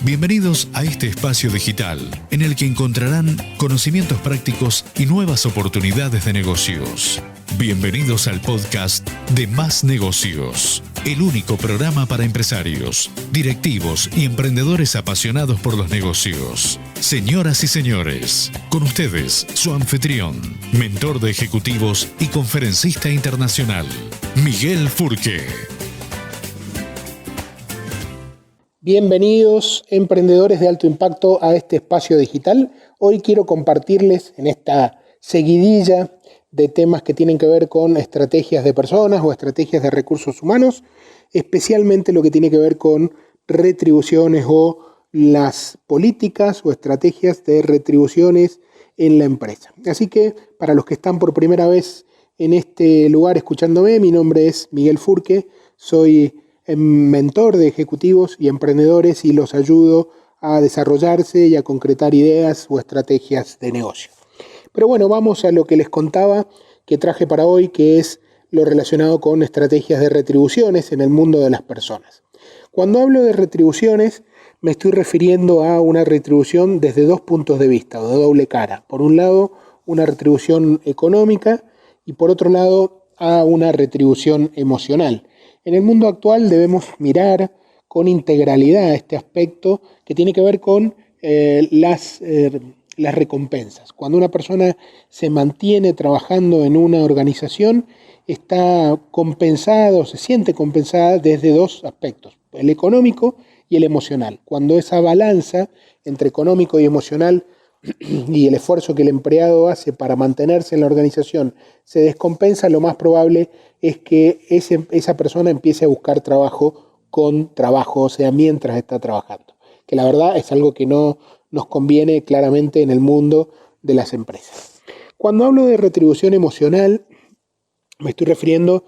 Bienvenidos a este espacio digital en el que encontrarán conocimientos prácticos y nuevas oportunidades de negocios. Bienvenidos al podcast de Más Negocios, el único programa para empresarios, directivos y emprendedores apasionados por los negocios. Señoras y señores, con ustedes su anfitrión, mentor de ejecutivos y conferencista internacional, Miguel Furque. Bienvenidos, emprendedores de alto impacto, a este espacio digital. Hoy quiero compartirles en esta seguidilla de temas que tienen que ver con estrategias de personas o estrategias de recursos humanos, especialmente lo que tiene que ver con retribuciones o las políticas o estrategias de retribuciones en la empresa. Así que para los que están por primera vez en este lugar escuchándome, mi nombre es Miguel Furque, soy mentor de ejecutivos y emprendedores y los ayudo a desarrollarse y a concretar ideas o estrategias de negocio. Pero bueno, vamos a lo que les contaba que traje para hoy, que es lo relacionado con estrategias de retribuciones en el mundo de las personas. Cuando hablo de retribuciones, me estoy refiriendo a una retribución desde dos puntos de vista o de doble cara. Por un lado, una retribución económica y por otro lado, a una retribución emocional. En el mundo actual debemos mirar con integralidad este aspecto que tiene que ver con las recompensas. Cuando una persona se mantiene trabajando en una organización, está compensada o se siente compensada desde dos aspectos, el económico y el emocional. Cuando esa balanza entre económico y emocional y el esfuerzo que el empleado hace para mantenerse en la organización se descompensa, lo más probable es que esa persona empiece a buscar trabajo con trabajo, o sea, mientras está trabajando. Que la verdad es algo que no nos conviene claramente en el mundo de las empresas. Cuando hablo de retribución emocional, me estoy refiriendo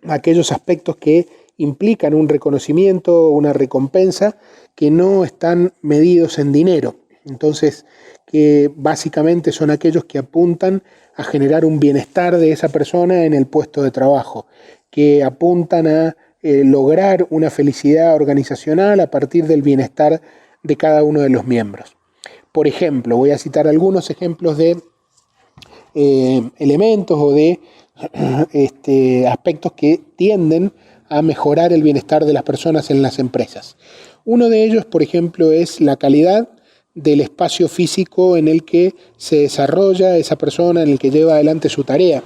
a aquellos aspectos que implican un reconocimiento, una recompensa, que no están medidos en dinero. Entonces, que básicamente son aquellos que apuntan a generar un bienestar de esa persona en el puesto de trabajo, que apuntan a lograr una felicidad organizacional a partir del bienestar de cada uno de los miembros. Por ejemplo, voy a citar algunos ejemplos de elementos o de aspectos que tienden a mejorar el bienestar de las personas en las empresas. Uno de ellos, por ejemplo, es la calidad del espacio físico en el que se desarrolla esa persona, en el que lleva adelante su tarea.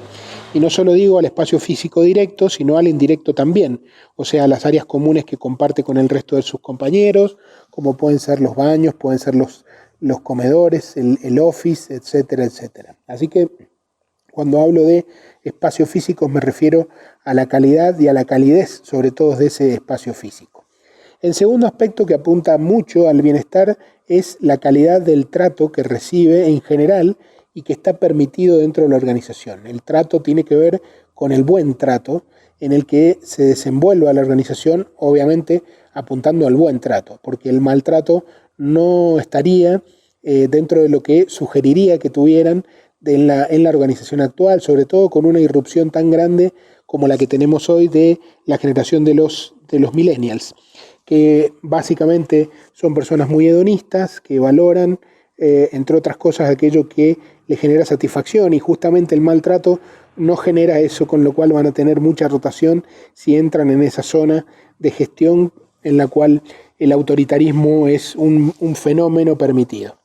Y no solo digo al espacio físico directo, sino al indirecto también. O sea, las áreas comunes que comparte con el resto de sus compañeros, como pueden ser los baños, pueden ser los comedores, el office, etcétera, etcétera. Así que cuando hablo de espacios físicos me refiero a la calidad y a la calidez, sobre todo de ese espacio físico. El segundo aspecto que apunta mucho al bienestar es la calidad del trato que recibe en general y que está permitido dentro de la organización. El trato tiene que ver con el buen trato en el que se desenvuelva la organización, obviamente apuntando al buen trato, porque el maltrato no estaría dentro de lo que sugeriría que tuvieran en la organización actual, sobre todo con una irrupción tan grande como la que tenemos hoy de la generación de los millennials, que básicamente son personas muy hedonistas, que valoran, entre otras cosas, aquello que les genera satisfacción, y justamente el maltrato no genera eso, con lo cual van a tener mucha rotación si entran en esa zona de gestión en la cual el autoritarismo es un fenómeno permitido.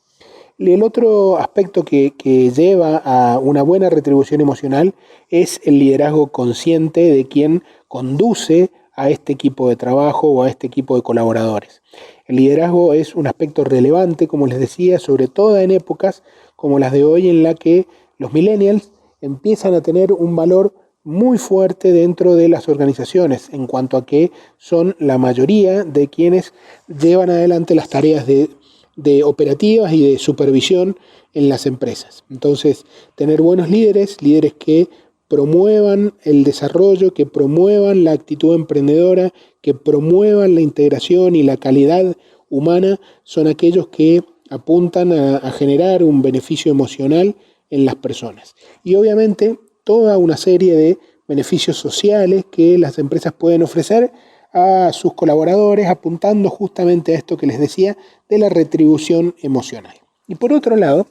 El otro aspecto que lleva a una buena retribución emocional es el liderazgo consciente de quien conduce a este equipo de trabajo o a este equipo de colaboradores. El liderazgo es un aspecto relevante, como les decía, sobre todo en épocas como las de hoy, en la que los millennials empiezan a tener un valor muy fuerte dentro de las organizaciones, en cuanto a que son la mayoría de quienes llevan adelante las tareas de operativas y de supervisión en las empresas. Entonces, tener buenos líderes que promuevan el desarrollo, que promuevan la actitud emprendedora, que promuevan la integración y la calidad humana, son aquellos que apuntan a generar un beneficio emocional en las personas. Y obviamente toda una serie de beneficios sociales que las empresas pueden ofrecer a sus colaboradores, apuntando justamente a esto que les decía de la retribución emocional. Y por otro lado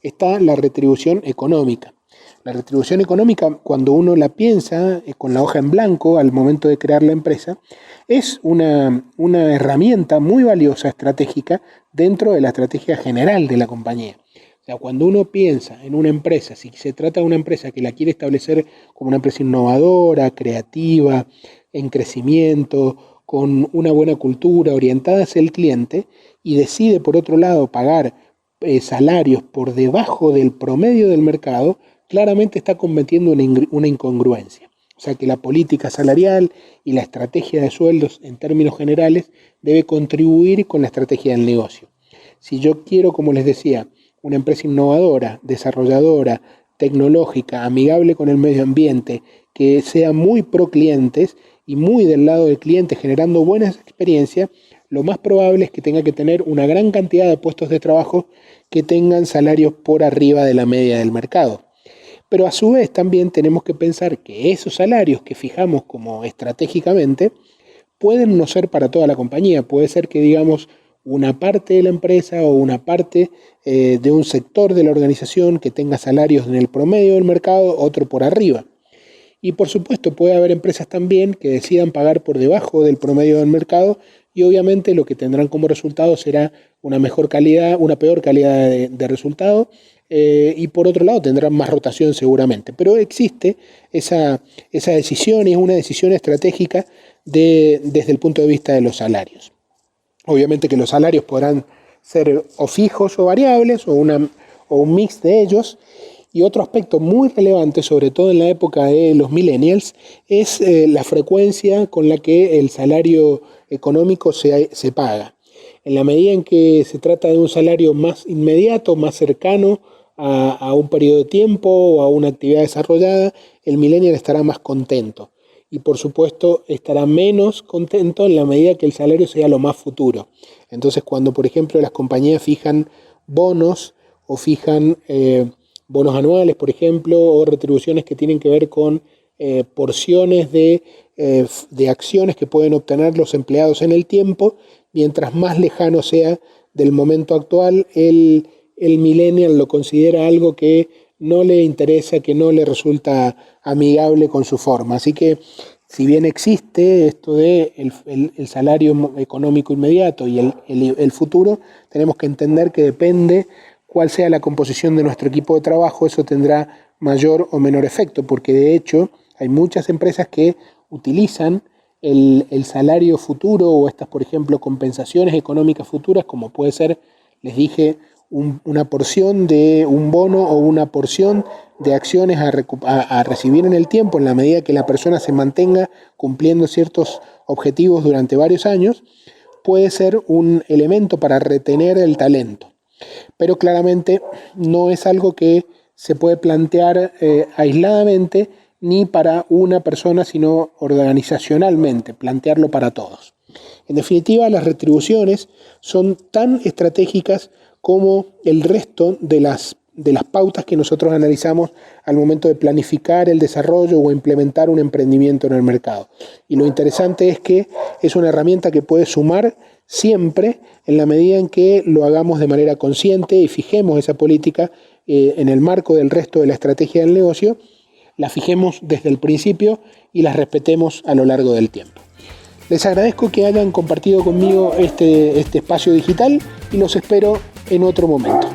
está la retribución económica. La retribución económica, cuando uno la piensa con la hoja en blanco al momento de crear la empresa, es una herramienta muy valiosa, estratégica, dentro de la estrategia general de la compañía. O sea, cuando uno piensa en una empresa, si se trata de una empresa que la quiere establecer como una empresa innovadora, creativa, en crecimiento, con una buena cultura, orientada hacia el cliente, y decide por otro lado pagar salarios por debajo del promedio del mercado, claramente está cometiendo una incongruencia. O sea que la política salarial y la estrategia de sueldos en términos generales debe contribuir con la estrategia del negocio. Si yo quiero, como les decía, una empresa innovadora, desarrolladora, tecnológica, amigable con el medio ambiente, que sea muy pro clientes y muy del lado del cliente generando buenas experiencias, lo más probable es que tenga que tener una gran cantidad de puestos de trabajo que tengan salarios por arriba de la media del mercado. Pero a su vez también tenemos que pensar que esos salarios que fijamos como estratégicamente pueden no ser para toda la compañía. Puede ser que, digamos, una parte de la empresa o una parte de un sector de la organización que tenga salarios en el promedio del mercado, otro por arriba. Y por supuesto puede haber empresas también que decidan pagar por debajo del promedio del mercado y obviamente lo que tendrán como resultado será una peor calidad de resultado. Y por otro lado tendrán más rotación seguramente, pero existe esa decisión y es una decisión estratégica desde el punto de vista de los salarios. Obviamente que los salarios podrán ser o fijos o variables o un mix de ellos. Y otro aspecto muy relevante, sobre todo en la época de los millennials, es la frecuencia con la que el salario económico se paga. En la medida en que se trata de un salario más inmediato, más cercano a un periodo de tiempo o a una actividad desarrollada, el millennial estará más contento. Y por supuesto estará menos contento en la medida que el salario sea lo más futuro. Entonces cuando por ejemplo las compañías fijan bonos o fijan bonos anuales por ejemplo o retribuciones que tienen que ver con porciones de acciones que pueden obtener los empleados en el tiempo, mientras más lejano sea del momento actual, el millennial lo considera algo que no le interesa, que no le resulta amigable con su forma. Así que si bien existe esto de el salario económico inmediato y el futuro, tenemos que entender que depende cuál sea la composición de nuestro equipo de trabajo, eso tendrá mayor o menor efecto, porque de hecho hay muchas empresas que utilizan el salario futuro o estas, por ejemplo, compensaciones económicas futuras, como puede ser, les dije, una porción de un bono o una porción de acciones a recibir en el tiempo en la medida que la persona se mantenga cumpliendo ciertos objetivos durante varios años, puede ser un elemento para retener el talento. Pero claramente no es algo que se puede plantear aisladamente ni para una persona, sino organizacionalmente, plantearlo para todos. En definitiva, las retribuciones son tan estratégicas como el resto de las pautas que nosotros analizamos al momento de planificar el desarrollo o implementar un emprendimiento en el mercado. Y lo interesante es que es una herramienta que puede sumar siempre en la medida en que lo hagamos de manera consciente y fijemos esa política en el marco del resto de la estrategia del negocio, la fijemos desde el principio y las respetemos a lo largo del tiempo. Les agradezco que hayan compartido conmigo este espacio digital y los espero en otro momento.